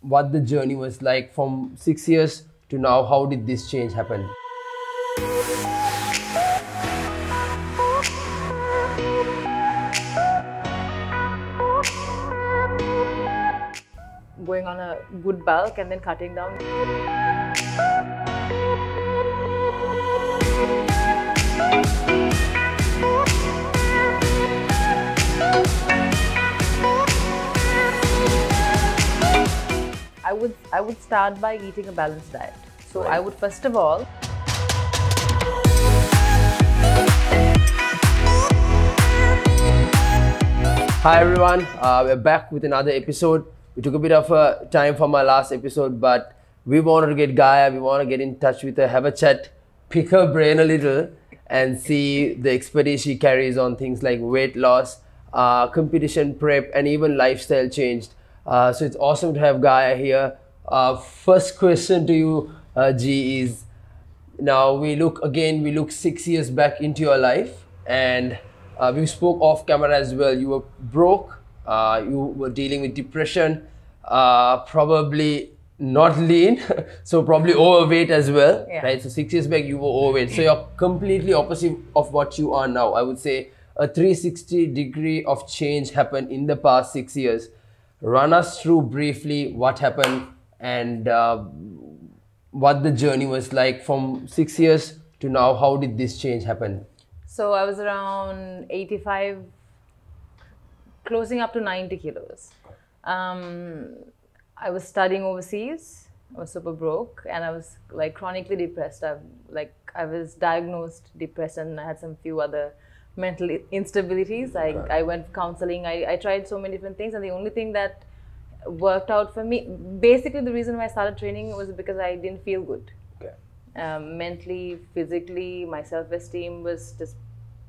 what the journey was like from 6 years to now. How did this change happen? Going on a good bulk and then cutting down. I would start by eating a balanced diet. So Right. I would first of all Hi everyone, we're back with another episode. We took a bit of time from our last episode, but we wanted to get Gaia, we want to get in touch with her, have a chat, pick her brain a little and see the expertise she carries on things like weight loss, competition prep and even lifestyle change. So it's awesome to have Gaia here. First question to you, G, is now we look 6 years back into your life, and we spoke off camera as well. You were broke, you were dealing with depression, probably not lean, so probably overweight as well, Yeah. right? So 6 years back you were overweight. So you're completely opposite of what you are now. I would say a 360 degree of change happened in the past 6 years. Run us through briefly what happened and what the journey was like from 6 years to now. How did this change happen? So I was around 85, closing up to 90 kilos. I was studying overseas. I was super broke and I was like chronically depressed. I was diagnosed depressed and I had some few other mental instabilities. I went for counseling. I tried so many different things, and the only thing that worked out for me, basically the reason why I started training was because I didn't feel good. Okay. Mentally, physically, my self-esteem was just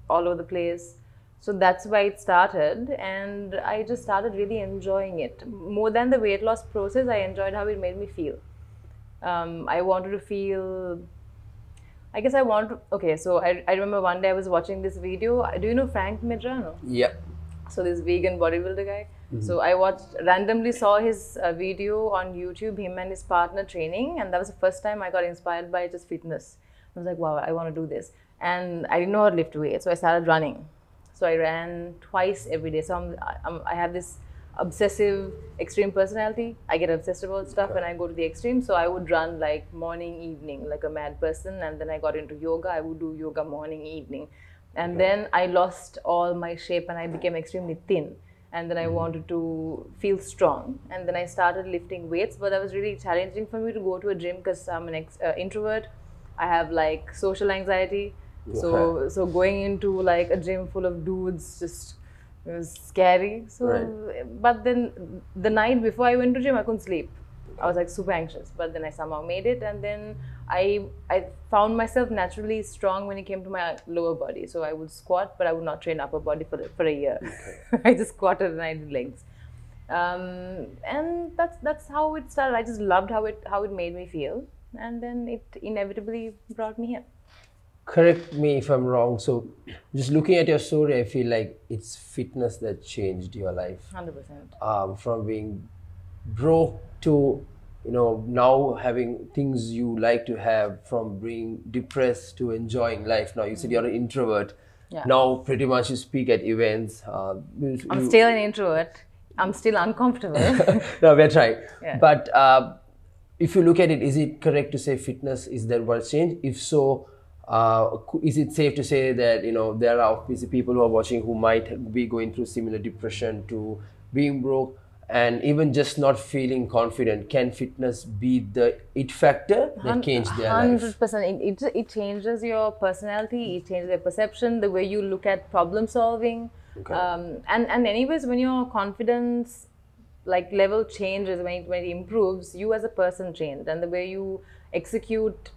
all over the place. So that's why it started, and I just started really enjoying it. More than the weight loss process, I enjoyed how it made me feel. I wanted to feel, I guess I want to, okay, so I remember one day I was watching this video. Do you know Frank Medrano? Yeah. So this vegan bodybuilder guy. So I randomly saw his video on YouTube, him and his partner training, and that was the first time I got inspired by just fitness. I was like, wow, I want to do this. And I didn't know how to lift weights, so I started running. So I ran twice every day. So I have this obsessive, extreme personality. I get obsessed about stuff when I go to the extreme. So I would run like morning, evening, like a mad person. And then I got into yoga. I would do yoga morning, evening. And then I lost all my shape and I became extremely thin. And then I wanted to feel strong. And then I started lifting weights. But that was really challenging for me to go to a gym because I'm an introvert. I have like social anxiety. So going into like a gym full of dudes, just it was scary. So, Right. But then the night before I went to gym, I couldn't sleep. I was like super anxious, but then I somehow made it, and then I found myself naturally strong when it came to my lower body. So I would squat, but I would not train upper body for a year. Okay. I just squatted and I did legs, and that's how it started. I just loved how it made me feel, and then it inevitably brought me here. Correct me if I'm wrong. So just looking at your story, I feel like it's fitness that changed your life. 100%. From being broke to, now having things you like to have, from being depressed to enjoing life. Now you said you're an introvert. Yeah. Now pretty much you speak at events. I'm still an introvert. I'm still uncomfortable. No, we're trying. Yeah. But if you look at it, is it correct to say fitness is that what's changed? If so, is it safe to say that there are obviously people who are watching who might be going through similar depression to being broke and even just not feeling confident? Can fitness be the it factor that changed their life? 100%. It changes your personality. It changes your perception, the way you look at problem solving. Okay. And anyways, when your confidence level changes, when it improves, you as a person change, and the way you execute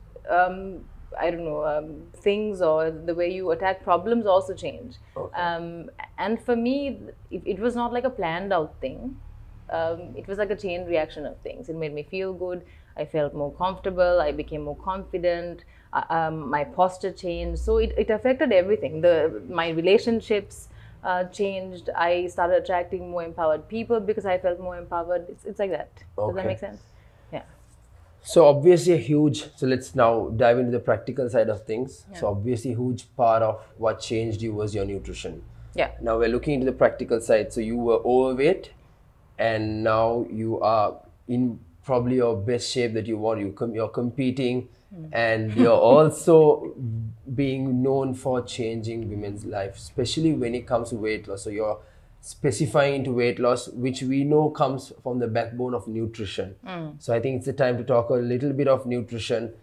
things, or the way you attack problems also change. Okay. And for me, it was not like a planned out thing. It was like a chain reaction of things. It made me feel good. I felt more comfortable. I became more confident. My posture changed. So it affected everything. My relationships, changed. I started attracting more empowered people because I felt more empowered. It's like that. Does that Okay. make sense? Yeah. So obviously a huge, so let's now dive into the practical side of things. Yeah. So obviously a huge part of what changed you was your nutrition. Yeah. Now we're looking into the practical side. So you were overweight and now you are in probably your best shape that you want. You're competing and you're also being known for changing women's life, especially when it comes to weight loss. So you're specifying into weight loss, which we know comes from the backbone of nutrition. So I think it's the time to talk a little bit of nutrition.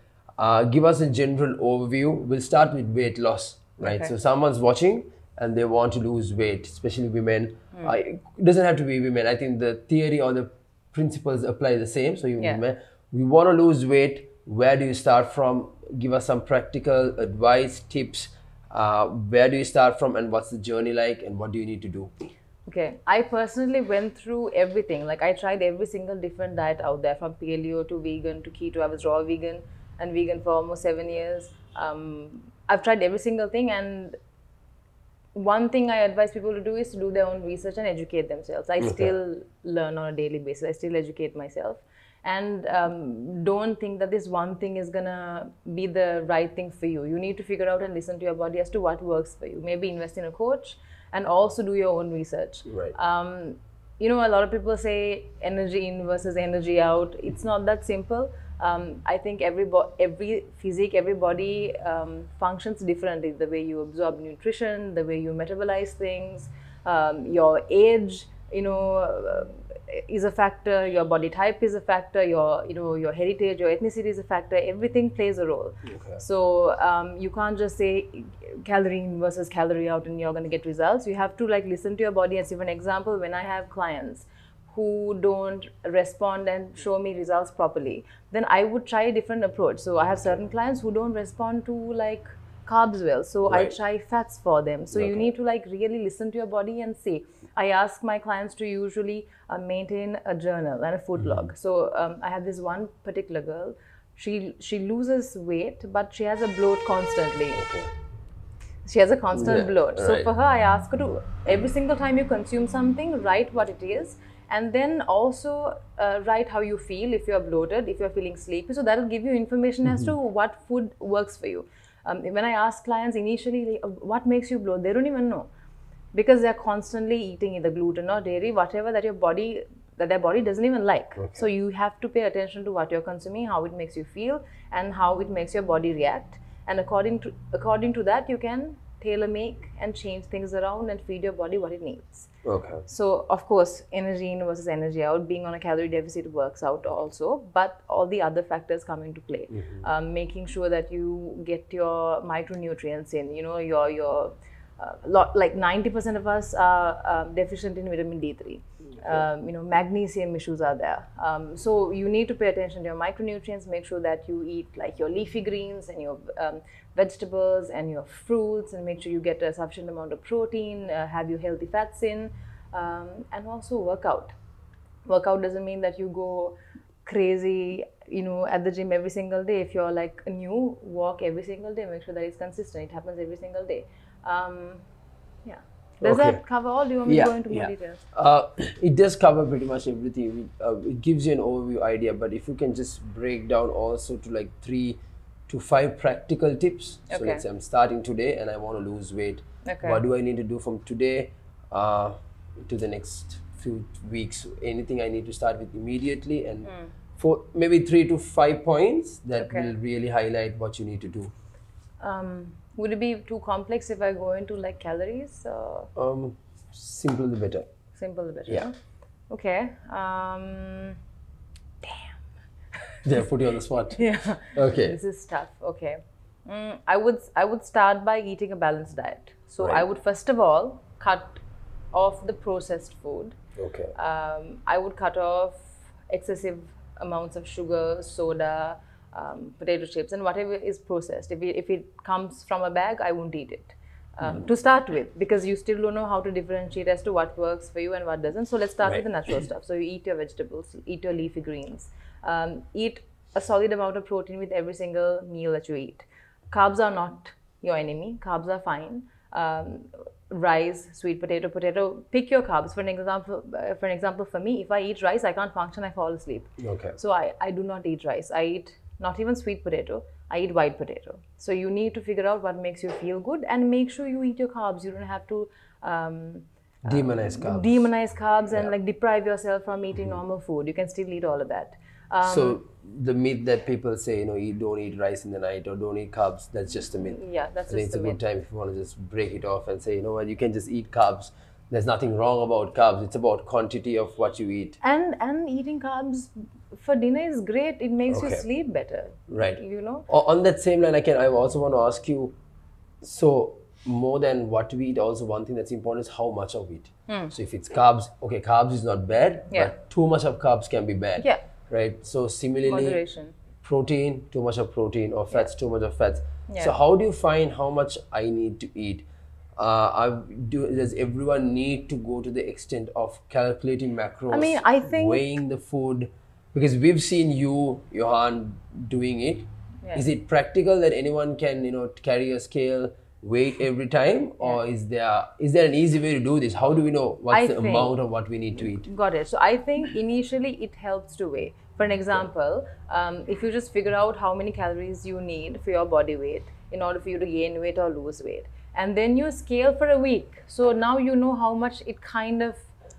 Give us a general overview. We'll start with weight loss, right? Okay. So someone's watching and they want to lose weight, especially women. It doesn't have to be women. I think the theory or the principles apply the same. So you Yeah. women, we want to lose weight. Where do you start from? Give us some practical advice, tips. Where do you start from and what's the journey like and what do you need to do? Okay, I personally went through everything. Like I tried every single different diet out there, from paleo to vegan to keto. I was raw vegan and vegan for almost 7 years. I've tried every single thing, and one thing I advise people to do is to do their own research and educate themselves. I still learn on a daily basis. I still educate myself. And don't think that this one thing is gonna be the right thing for you. You need to figure out and listen to your body as to what works for you. Maybe invest in a coach and also do your own research. Right. You know, a lot of people say energy in versus energy out. It's not that simple. I think every physique, every body functions differently. The way you absorb nutrition, the way you metabolize things, your age, you know, is a factor. Your body type is a factor. Your heritage, your ethnicity is a factor. Everything plays a role. Okay. So you can't just say calorie in versus calorie out and you're going to get results. You have to like listen to your body. And see, for an example, when I have clients who don't respond and show me results properly, then I would try a different approach. So I have certain clients who don't respond to like carbs well, so Right. I try fats for them. So you Okay. need to like really listen to your body and see. I ask my clients to usually maintain a journal and a food log. So I have this one particular girl. She loses weight, but she has a bloat constantly. Okay. She has a constant Yeah, bloat. So right. for her, I ask her to, every single time you consume something, write what it is. And then also write how you feel, if you're bloated, if you're feeling sleepy. So that'll give you information as to what food works for you. When I ask clients initially, like, what makes you bloat? They don't even know. Because they're constantly eating either gluten or dairy, whatever that their body doesn't even like. Okay. So you have to pay attention to what you're consuming, how it makes you feel, and how it makes your body react. And according to that, you can tailor make and change things around and feed your body what it needs. Okay. So of course, energy in versus energy out, being on a calorie deficit works out also, but all the other factors come into play. Making sure that you get your micronutrients in, you know, your like 90% of us are deficient in vitamin D3. You know, magnesium issues are there. So you need to pay attention to your micronutrients, make sure that you eat like your leafy greens and your vegetables and your fruits, and make sure you get a sufficient amount of protein, have your healthy fats in, and also work out. Workout doesn't mean that you go crazy, you know, at the gym every single day. If you're like a new, walk every single day, make sure that it's consistent. It happens every single day. Yeah. Does Okay. that cover all? Do you want me to go into more details? It does cover pretty much everything. It gives you an overview idea, but if you can just break down also to like 3 to 5 practical tips. So Okay. let's say I'm starting today and I want to lose weight. Okay. What do I need to do from today to the next few weeks? Anything I need to start with immediately, and for maybe 3 to 5 points that Okay. will really highlight what you need to do. Would it be too complex if I go into like calories? Simple the better. Simple the better. Yeah. Huh? Okay. They put you on the spot. Yeah. Okay. This is tough. Okay. I would start by eating a balanced diet. So Right. I would first of all cut off the processed food. Okay. I would cut off excessive amounts of sugar, soda, potato chips, and whatever is processed. If it comes from a bag, I won't eat it. To start with, because you still don't know how to differentiate as to what works for you and what doesn't. So let's start with the natural stuff. So you eat your vegetables, eat your leafy greens, eat a solid amount of protein with every single meal that you eat. Carbs are not your enemy. Carbs are fine. rice, sweet potato, potato. Pick your carbs. For an example, for me, if I eat rice, I can't function. I fall asleep. Okay. So I do not eat rice. I eat not even sweet potato. I eat white potato. So you need to figure out what makes you feel good and make sure you eat your carbs. You don't have to Demonize carbs. Demonize carbs and like deprive yourself from eating normal food. You can still eat all of that. So the myth that people say, you don't eat rice in the night or don't eat carbs, that's just a myth. Yeah, that's I think just it's a a good myth. time if you want to just break it off and say, you know what, you can just eat carbs. There's nothing wrong about carbs. It's about quantity of what you eat. And eating carbs for dinner is great. It makes you Okay. sleep better. Right. You know? On that same line, I also want to ask you, so more than what we eat, also one thing that's important is how much of it. So if it's carbs, okay, carbs is not bad, Yeah. but too much of carbs can be bad. Yeah. Right. So similarly, Moderation. protein, too much of protein, or fats, too much of fats. Yeah. So how do you find how much I need to eat? Does everyone need to go to the extent of calculating macros? I mean, I think- weighing the food, because we've seen you, Johan, doing it. Yeah. Is it practical that anyone can, carry a scale, weight every time, or is there an easy way to do this? How do we know what's I the think- amount of what we need to eat? Got it. So I think initially it helps to weigh. For an example, if you just figure out how many calories you need for your body weight in order for you to gain weight or lose weight, and then you scale for a week. So now you know how much it kind of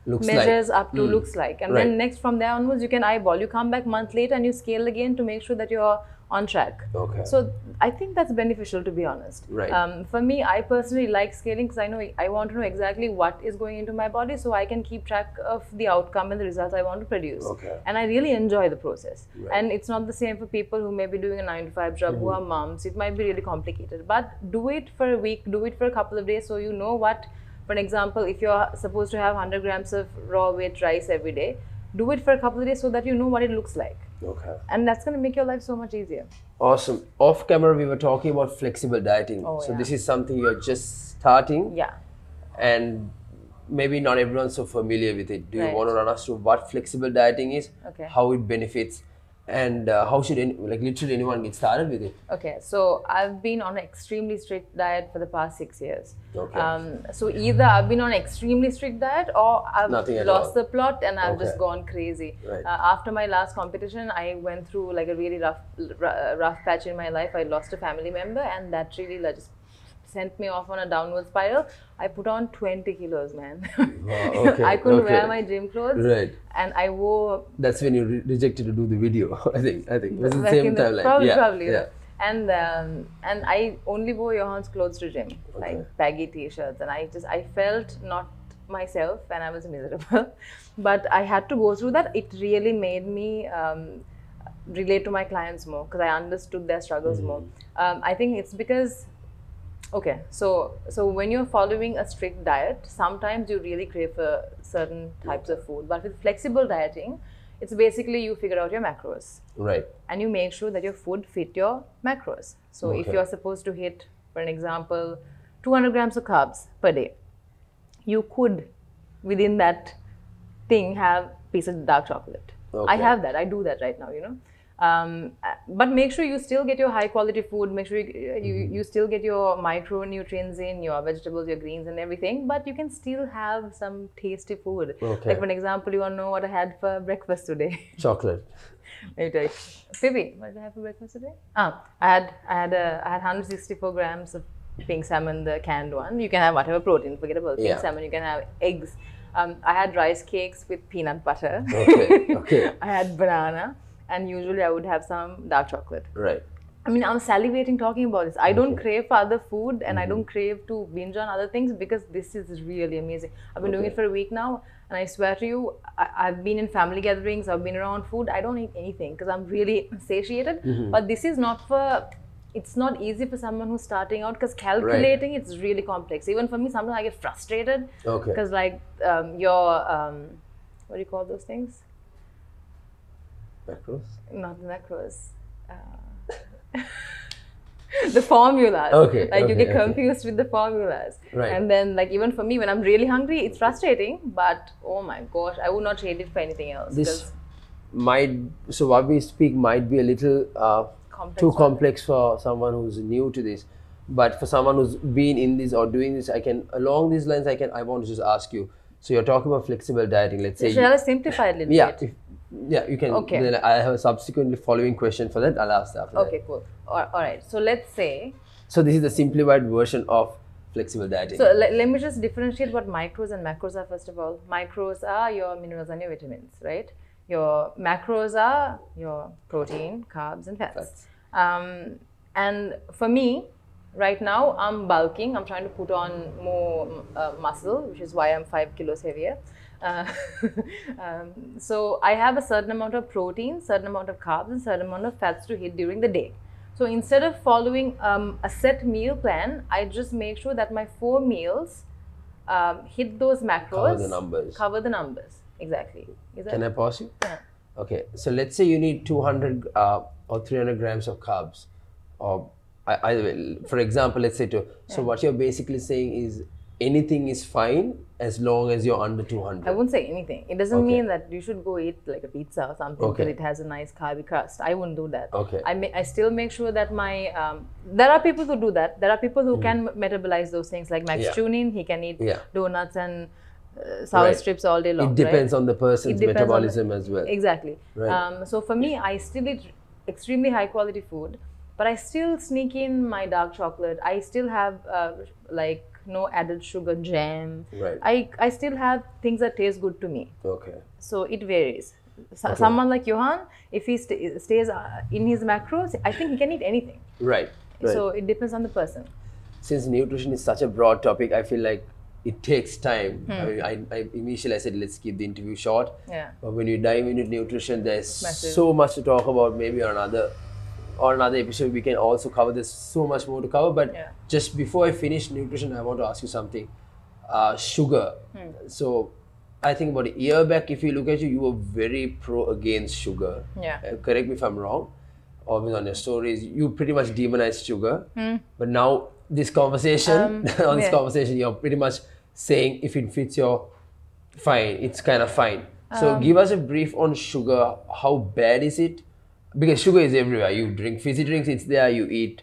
Looks measures like. up to, looks like. And Right. then next from there onwards, you can eyeball. You come back month later and you scale again to make sure that you're on track. Okay. So I think that's beneficial, to be honest. Right. For me, I personally like scaling because I want to know exactly what is going into my body so I can keep track of the outcome and the results I want to produce. Okay. And I really enjoy the process. Right. And it's not the same for people who may be doing a 9-to-5 job, who are moms. It might be really complicated. But do it for a week, do it for a couple of days so you know what, for an example, if you're supposed to have 100 grams of raw weight rice every day, do it for a couple of days so that you know what it looks like. Okay. And that's going to make your life so much easier. Awesome. Off camera, we were talking about flexible dieting. Oh, so yeah. this is something you're just starting, Yeah. and maybe not everyone's so familiar with it. Do you Right. want to run us through what flexible dieting is, Okay. how it benefits, and how should literally anyone get started with it? Okay, so I've been on an extremely strict diet for the past 6 years. Okay. So either I've been on an extremely strict diet or I've Nothing at lost all. the plot and I've Okay. just gone crazy. Right. After my last competition, I went through like a really rough patch in my life. I lost a family member and that really just sent me off on a downward spiral. I put on 20 kilos, man. Wow, okay, I couldn't okay. wear my gym clothes. Right. And I wore That's when you rejected to do the video. I think it was the like same in the- timeline. Probably. Yeah. And I only wore Johan's clothes to gym, like baggy t-shirts, and I felt not myself, and I was miserable. But I had to go through that. It really made me relate to my clients more because I understood their struggles more. I think it's because. Okay, so when you're following a strict diet, sometimes you really crave for certain types of food. But with flexible dieting, it's basically you figure out your macros Right. and you make sure that your food fit your macros. So if Okay. you're supposed to hit, for an example, 200 grams of carbs per day, you could, within that thing, have a piece of dark chocolate. I Okay. have that. I do that right now. But make sure you still get your high quality food. Make sure you still get your micronutrients in, your vegetables, your greens and everything. But you can still have some tasty food. Okay. Like for an example, you want to know what I had for breakfast today? Chocolate. Let me tell you. Phoebe, what did I have for breakfast today? I had 164 grams of pink salmon, the canned one. You can have whatever protein, forget about pink Yeah. salmon. You can have eggs. I had rice cakes with peanut butter. Okay. Okay. I had banana, and usually I would have some dark chocolate. Right. I mean, I'm salivating talking about this. I don't crave for other food and I don't crave to binge on other things because this is really amazing. I've been doing it for a week now, and I swear to you, I've been in family gatherings, I've been around food, I don't eat anything because I'm really satiated. But this is not it's not easy for someone who's starting out because calculating it's really complex. Even for me, sometimes I get frustrated Okay. because like what do you call those things? Macros. Not the macros. The formulas. Okay, Like you okay, get okay. confused with the formulas. Right. And then like even for me when I'm really hungry, it's frustrating, but oh my gosh, I would not trade it for anything else. This so what we speak might be a little Complex too for- complex for someone who's new to this. But for someone who's been in this or doing this, along these lines, I want to just ask you. So you're talking about flexible dieting. Let's say. Shall I simplify it a little bit? Yeah, you can. Okay. Then I have a subsequently following question for that. I'll ask after that. Okay, cool. All right. So let's say. So this is the simplified version of flexible dieting. So let me just differentiate what micros and macros are first of all. Micros are your minerals and your vitamins, right? Your macros are your protein, carbs, and fats. And for me, right now, I'm bulking. I'm trying to put on more muscle, which is why I'm 5 kilos heavier. So I have a certain amount of protein, certain amount of carbs, and certain amount of fats to hit during the day. So instead of following a set meal plan, I just make sure that my 4 meals hit those macros. Cover the numbers. Exactly. Can I pause you? Yeah. Okay. So let's say you need 200 or 300 grams of carbs, or for example, let's say so what you're basically saying is anything is fine as long as you're under 200. I wouldn't say anything. It doesn't mean that you should go eat like a pizza or something because it has a nice carby crust. I wouldn't do that. Okay. I still make sure that my there are people who do that. There are people who can metabolize those things. Like Max Tunin, he can eat donuts and sour strips all day long. It depends on the person's metabolism as well. Exactly. Right. So for me, I still eat extremely high quality food, but I still sneak in my dark chocolate. I still have like no added sugar, jam. Right. I still have things that taste good to me. Okay. So it varies. Someone like Johan, if he stays in his macros, I think he can eat anything. Right. So it depends on the person. Since nutrition is such a broad topic, I feel like it takes time. I initially said let's keep the interview short. Yeah. But when you dive into nutrition, there's so much to talk about. Maybe on another episode we can also cover. There's so much more to cover. But just before I finish nutrition, I want to ask you something. Sugar. So I think about a year back, if you look at you were very against sugar. Yeah. Correct me if I'm wrong. Always on your stories, you pretty much demonized sugar. But now this conversation, conversation, you're pretty much saying if it fits your fine, it's kind of fine. So give us a brief on sugar. How bad is it? Because sugar is everywhere. You drink fizzy drinks, it's there. You eat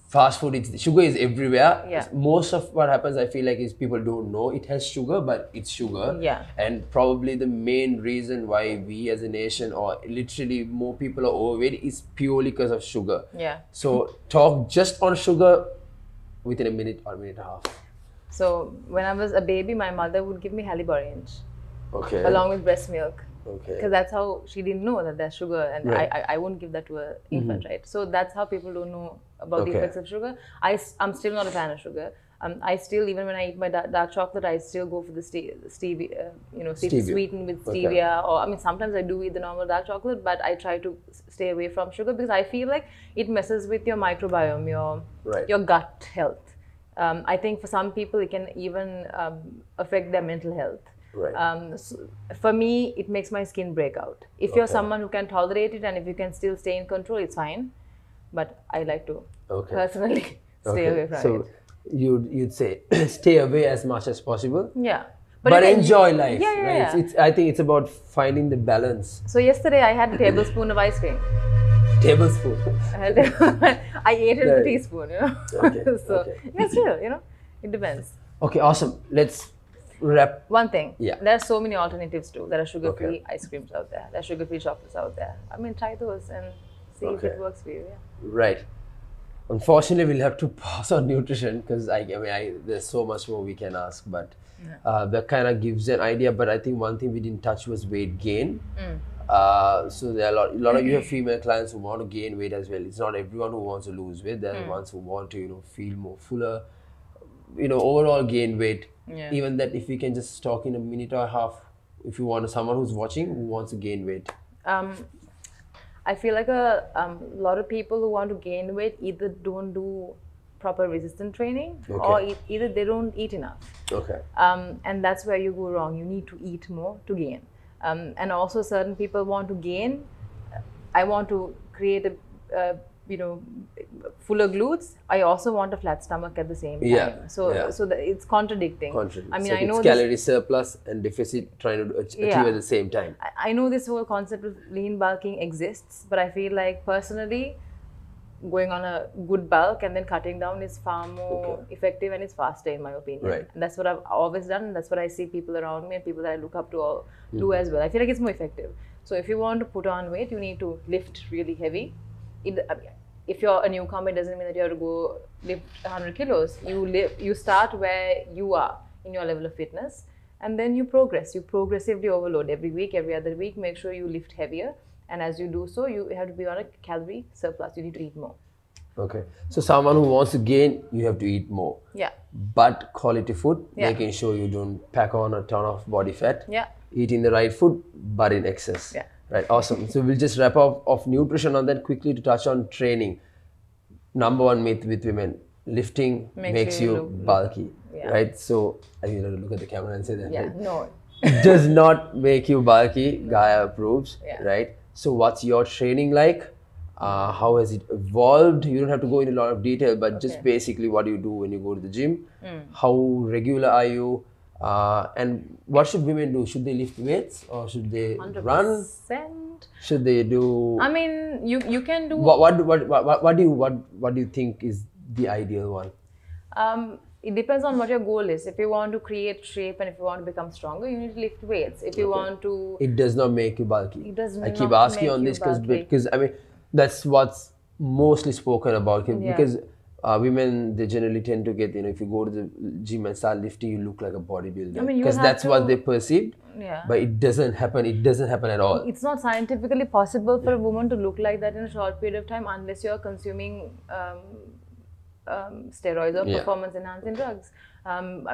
fast food, sugar is everywhere. Yeah. Most of what happens, I feel like, is people don't know it has sugar, but it's sugar. Yeah. And probably the main reason why we as a nation, or literally more people are overweight, is purely because of sugar. Yeah. So talk just on sugar within a minute or a minute and a half. So when I was a baby, my mother would give me halib orange. Okay. Along with breast milk. Okay. Because that's how she didn't know that there's sugar, and I wouldn't give that to an infant, right? So that's how people don't know about the effects of sugar. I'm still not a fan of sugar. I still, even when I eat my dark chocolate, I still go for the stevia, sweetened with stevia. Or I mean, sometimes I do eat the normal dark chocolate, but I try to stay away from sugar because I feel like it messes with your microbiome, your gut health. I think for some people, it can even affect their mental health. Right. So for me, it makes my skin break out. If you're someone who can tolerate it and if you can still stay in control, it's fine. But I like to personally stay away from it. So you'd say stay away as much as possible. Yeah. But enjoy life. Yeah. Right? I think it's about finding the balance. So yesterday I had a tablespoon of ice cream. Tablespoon. I ate it with a teaspoon, Okay. So yeah, still, it depends. Okay, awesome. Let's wrap. One thing. Yeah. There are so many alternatives too. There are sugar-free ice creams out there. There are sugar-free chocolates out there. I mean, try those and see if it works for you. Yeah. Right. Unfortunately, we'll have to pause on nutrition because there's so much more we can ask, but that kind of gives an idea. But I think one thing we didn't touch was weight gain. So there are a lot of you have female clients who want to gain weight as well. It's not everyone who wants to lose weight. There are ones who want to feel more fuller, overall gain weight. Yeah. Even that, if we can just talk in a minute or a half, if you want someone who's watching who wants to gain weight. I feel like a lot of people who want to gain weight either don't do proper resistance training or either they don't eat enough. Okay. And that's where you go wrong. You need to eat more to gain. And also certain people want to gain. I want to create a fuller glutes. I also want a flat stomach at the same time. So it's contradicting. I mean, so I know it's calorie surplus and deficit trying to achieve at the same time. I know this whole concept of lean bulking exists, but I feel like personally, going on a good bulk and then cutting down is far more effective and it's faster in my opinion. Right. And that's what I've always done, and that's what I see people around me and people that I look up to all do as well. I feel like it's more effective. So if you want to put on weight, you need to lift really heavy. If you're a newcomer, it doesn't mean that you have to go lift 100 kilos. You start where you are in your level of fitness, and then you progress. You progressively overload every week, every other week. Make sure you lift heavier. And as you do so, you have to be on a calorie surplus. You need to eat more. Okay. So someone who wants to gain, you have to eat more. Yeah. But quality food, Yeah. making sure you don't pack on a ton of body fat. Yeah. Eating the right food, but in excess. Yeah. Right. Awesome. So we'll just wrap up of nutrition on that quickly to touch on training. Number one myth with women, lifting makes you bulky. Yeah. Right. So I need to look at the camera and say that. Yeah. Right? No. It does not make you bulky. Gaia approves. Yeah. Right. So what's your training like? How has it evolved? You don't have to go into a lot of detail, but just basically what do you do when you go to the gym? How regular are you? And what should women do? Should they lift weights or should they 100%. run? Should they do? I mean, you can do. What do you think is the ideal one? It depends on what your goal is. If you want to create shape and if you want to become stronger, you need to lift weights. If you want to, it does not make you bulky. It does I keep not asking make on you this bulky. because I mean that's what's mostly spoken about because women, they generally tend to get, if you go to the gym and start lifting, you look like a bodybuilder, I mean, because that's what they perceived. Yeah. But it doesn't happen. It doesn't happen at all. It's not scientifically possible for a woman to look like that in a short period of time unless you're consuming steroids or performance enhancing drugs.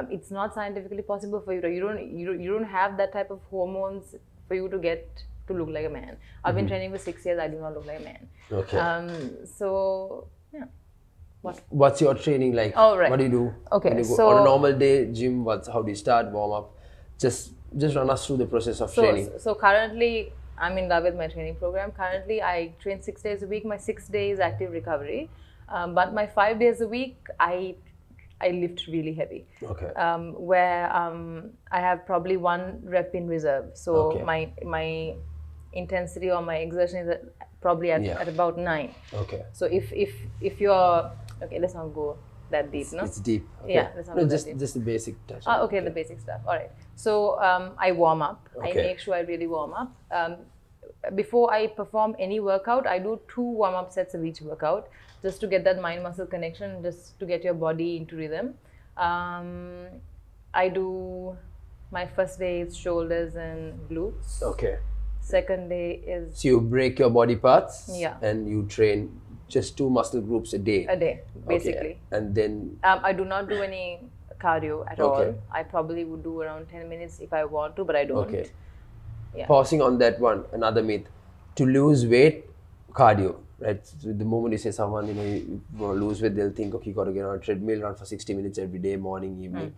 It's not scientifically possible for you to. You don't have that type of hormones for you to get to look like a man. I've been training for 6 years. I do not look like a man. Okay. So yeah. What's your training like? Oh, right. What do you do? Okay, When you go so on a normal day, gym, how do you start, warm up? Just run us through the process of training. So currently, I'm in love with my training program. Currently, I train 6 days a week. My 6th day is active recovery. But my 5 days a week, I lift really heavy. Okay. Where I have probably 1 rep in reserve. So my intensity or my exertion is probably at about 9. Okay. So if you're okay, let's not go that deep, no? It's deep. Okay. Yeah, let's not go that deep. Just the basic touch. Okay, the basic stuff. All right. So I warm up. Okay. I make sure I really warm up. Before I perform any workout, I do 2 warm-up sets of each workout just to get that mind-muscle connection, just to get your body into rhythm. I do my first day is shoulders and glutes. Okay. Second day is So you break your body parts. Yeah. And you train just 2 muscle groups a day. basically. Okay. And then I do not do any cardio at all. I probably would do around 10 minutes if I want to, but I don't. Okay. Yeah. Pausing on that one, another myth. To lose weight, cardio, right? So the moment you say someone, you want to lose weight, they'll think, okay, you got to get on a treadmill, run for 60 minutes every day, morning, evening.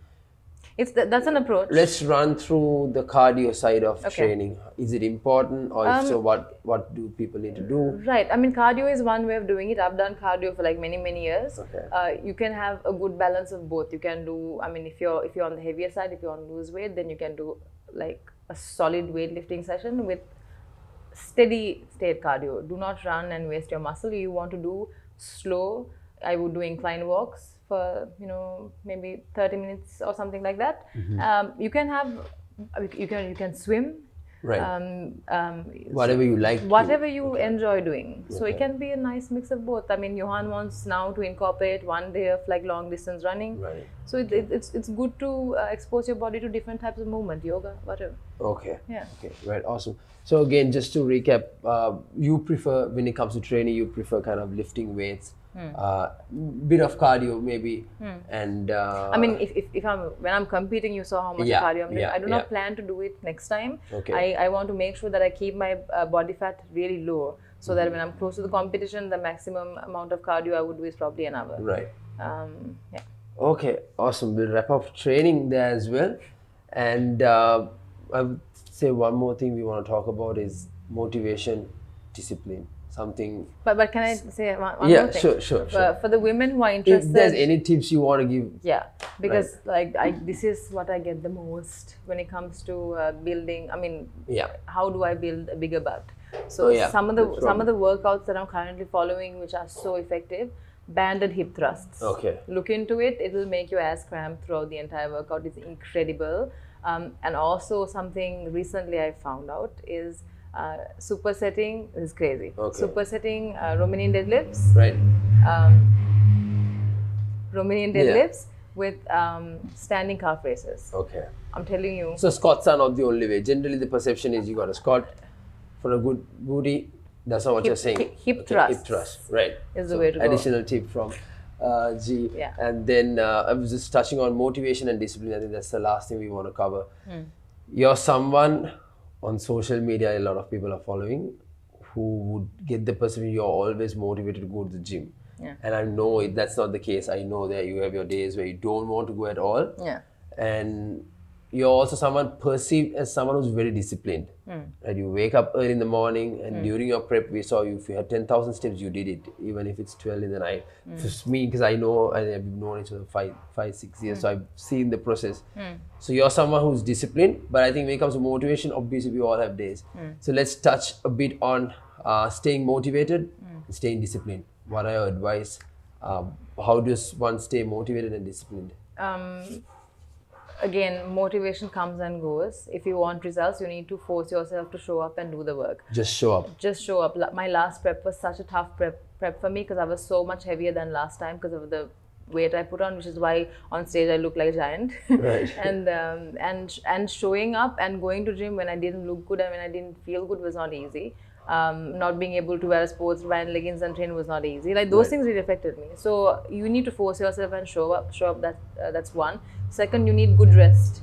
That's an approach. Let's run through the cardio side of training. Is it important, or if so, what do people need to do? Right. I mean, cardio is one way of doing it. I've done cardio for like many years. Okay. You can have a good balance of both. You can do. I mean, if you're on the heavier side, if you want to lose weight, then you can do like a solid weightlifting session with steady state cardio. Do not run and waste your muscle. You want to do slow. I would do incline walks for maybe 30 minutes or something like that. You can swim. Right. Whatever you like. Whatever you enjoy doing. So it can be a nice mix of both. I mean, Johan wants now to incorporate 1 day of like long distance running. Right. So it's good to expose your body to different types of movement, yoga, whatever. Okay. Yeah. Okay. Right. Awesome. So again, just to recap, you prefer, when it comes to training, you prefer kind of lifting weights, bit of cardio maybe, and. I mean, when I'm competing, you saw how much cardio I'm doing. I do not plan to do it next time. Okay. I want to make sure that I keep my body fat really low, so that when I'm close to the competition, the maximum amount of cardio I would do is probably an hour. Right. Yeah. Okay. Awesome. We'll wrap up training there as well, and I would say one more thing we want to talk about is motivation, discipline. Something. But can I say one more thing? Sure. For the women who are interested. If there's any tips you want to give. Yeah, because this is what I get the most when it comes to building. I mean, how do I build a bigger butt? So yeah, some of the workouts that I'm currently following, which are so effective, banded hip thrusts. Okay. Look into it. It will make your ass cramp throughout the entire workout. It's incredible. And also something recently I found out is supersetting is crazy. Okay. Supersetting Romanian deadlifts. Right. Romanian deadlifts with standing calf raises. Okay. I'm telling you. So squats are not the only way. Generally, the perception is you got a squat for a good booty. That's not what you're saying. Hip thrust. Hip thrust, right. Is the way to go. Additional tip from G. Yeah. And then I was just touching on motivation and discipline. I think that's the last thing we want to cover. You're someone on social media, a lot of people are following, who would get the perception you're always motivated to go to the gym. Yeah. And I know that's not the case. I know that you have your days where you don't want to go at all. Yeah. And you're also someone perceived as someone who's very disciplined. Right? You wake up early in the morning, and during your prep, we saw you, if you had 10,000 steps, you did it, even if it's 12 in the night. For me, because I know, I've known each other 5-6 years, so I've seen the process. So you're someone who's disciplined, but I think when it comes to motivation, obviously we all have days. So let's touch a bit on staying motivated and staying disciplined. What are your advice? How does one stay motivated and disciplined? Again, motivation comes and goes. If you want results, you need to force yourself to show up and do the work. Just show up. Just show up. My last prep was such a tough prep for me because I was so much heavier than last time because of the weight I put on, which is why on stage I look like a giant. Right. and showing up and going to gym when I didn't look good and when I didn't feel good was not easy. Not being able to wear a sports bra and leggings and train was not easy. Like those things really affected me. So you need to force yourself and show up. That's one. Second, you need good rest.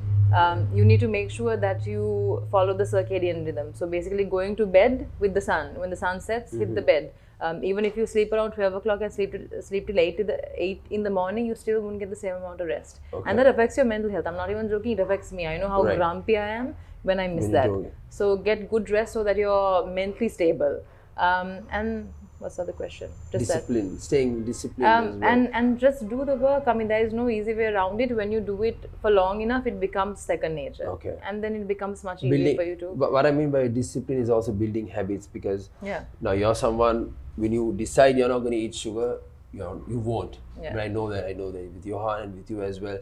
You need to make sure that you follow the circadian rhythm. So basically going to bed with the sun. When the sun sets, hit the bed. Even if you sleep around 12 o'clock and sleep till 8 in the morning, you still won't get the same amount of rest. Okay. And that affects your mental health. I'm not even joking, it affects me. I know how grumpy I am when I miss that. So get good rest so that you're mentally stable. And what's the other question? Just discipline, that. Staying disciplined as well. And just do the work. I mean, there is no easy way around it. When you do it for long enough, it becomes second nature. Okay. And then it becomes much easier for you to. But what I mean by discipline is also building habits, because now you're someone, when you decide you're not going to eat sugar, you won't. Yeah. But I know that with your heart and with you as well.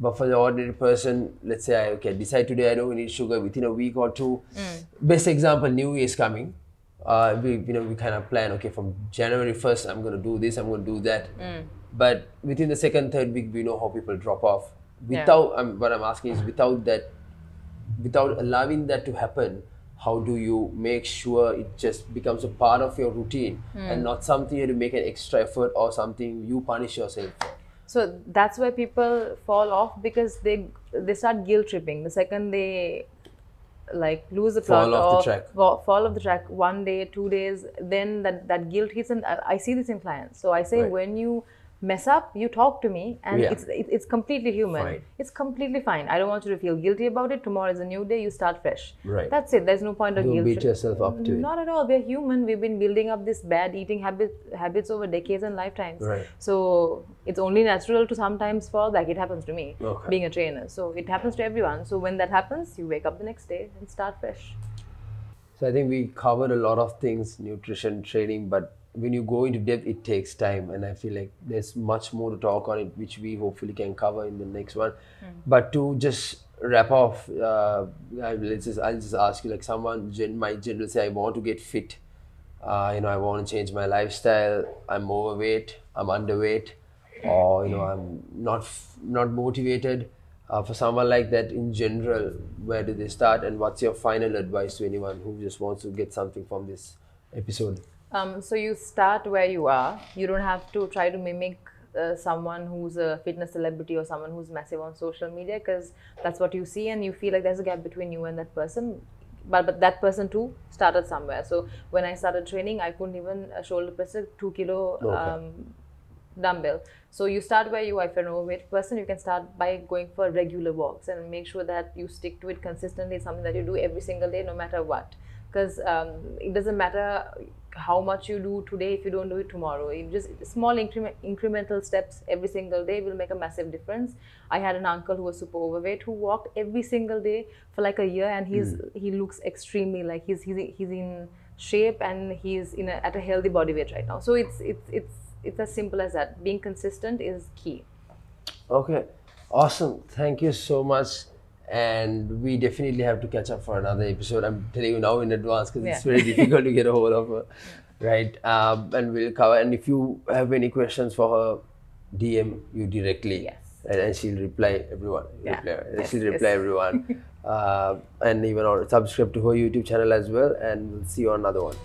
But for the ordinary person, let's say I decide today I don't eat sugar, within a week or two. Best example, New Year is coming. We kind of plan, okay, from January 1st, I'm going to do this, I'm going to do that. But within the second, third week, we know how people drop off. Without, what I'm asking is, without allowing that to happen, how do you make sure it just becomes a part of your routine and not something you have to make an extra effort or something you punish yourself for? So that's where people fall off, because they start guilt tripping. The second they lose the plot fall off the track 1 day, 2 days, then that guilt hits. And I see this in clients. So I say, when you mess up, you talk to me, and it's completely human. Fine. It's completely fine. I don't want you to feel guilty about it. Tomorrow is a new day, you start fresh. Right. That's it. There's no point of guilt. Don't beat yourself up to it. Not at all. We're human. We've been building up this bad eating habits over decades and lifetimes. Right. So it's only natural to sometimes fall back. It happens to me, being a trainer. So it happens to everyone. So when that happens, you wake up the next day and start fresh. So I think we covered a lot of things, nutrition, training, but when you go into depth, it takes time, and I feel like there's much more to talk on it, which we hopefully can cover in the next one. But to just wrap off, I'll just ask you, like, someone might generally say, I want to get fit, I want to change my lifestyle, I'm overweight, I'm underweight, or I'm not motivated. For someone like that, in general, where do they start, and what's your final advice to anyone who just wants to get something from this episode? So you start where you are. You don't have to try to mimic someone who's a fitness celebrity or someone who's massive on social media, because that's what you see and you feel like there's a gap between you and that person. But that person too started somewhere. So when I started training, I couldn't even shoulder press a 2 kilo dumbbell. So you start where you are. If you're an overweight person, you can start by going for regular walks and make sure that you stick to it consistently. It's something that you do every single day, no matter what. Because it doesn't matter how much you do today if you don't do it tomorrow. You just small incremental steps every single day will make a massive difference. I had an uncle who was super overweight who walked every single day for like a year, and he looks extremely, like he's in shape, and he's at a healthy body weight right now. So it's as simple as that. Being consistent is key. Okay, awesome. Thank you so much. And we definitely have to catch up for another episode. I'm telling you now in advance because it's very difficult to get a hold of her. Right? And we'll cover. And if you have any questions for her, DM you directly. Yes. And she'll reply everyone. She'll reply Yes. everyone. And even subscribe to her YouTube channel as well. And we'll see you on another one.